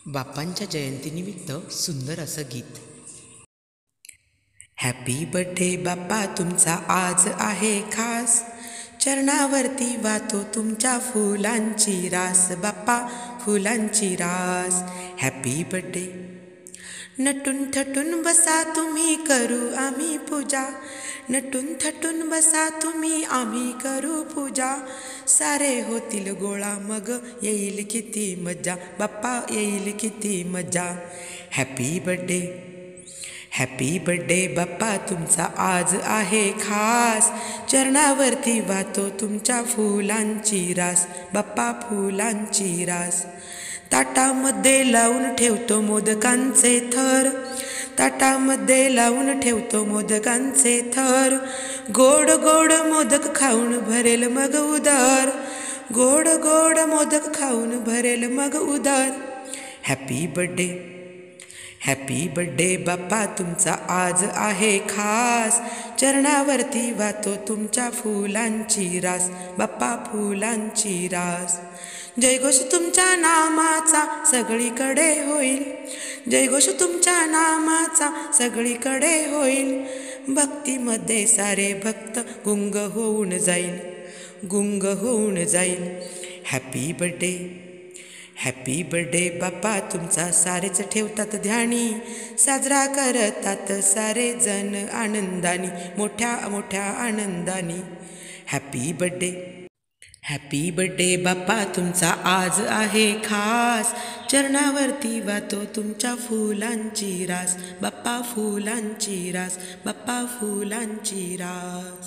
बाप्पांच्या जयंतीनिमित्त सुंदर असं गीत. हॅपी बर्थडे बाप्पा, तुमचा आज आहे खास. चरणावरती वाहतो तुमच्या फुलांची रास. बाप्पा फुलांची रास. Happy birthday. नटून थटून बसा तुम्ही, करू आम्ही पूजा. नटून थटून बसा तुम्ही, आम्ही करू पूजा. सारे होतील गोळा, मग येईल किती मजा. बाप्पा येईल किती मजा. Happy birthday. हॅपी बर्थडे बाप्पा, तुमचा आज आहे खास. चरणावरती वाहतो तुमच्या फुलांची रास. बाप्पा फुलांची रास. ताटामध्ये लावून ठेवतो मोदकांचे थर. ताटामध्ये लावून ठेवतो मोदकांचे थर. गोड गोड मोदक खाऊन भरेल मग उदर. गोड गोड मोदक खाऊन भरेल मग उदर. Happy birthday. हॅपी बर्थडे बाप्पा, तुमचा आज आहे खास. चरणावरती वाहतो तुमच्या फुलांची रास. बाप्पा फुलांची रास. जयघोष तुमच्या नामाचा सगळीकडे होईल. जयघोष तुमच्या नामाचा सगळीकडे होईल. भक्तीमध्ये सारे भक्त गुंग होऊन जाईल. गुंग होऊन जाईल. Happy birthday. हॅपी बर्थडे बाप्पा, तुमचा सारेच ठेवतात ध्यानी. साजरा करतात सारे जण आनंदानी, मोठ्या मोठ्या आनंदानी. Happy birthday. हॅपी बर्थडे बाप्पा, तुमचा आज आहे खास. चरणावरती वाहतो तुमच्या फुलांची रास. बाप्पा फुलांची रास. बाप्पा फुलांची रास.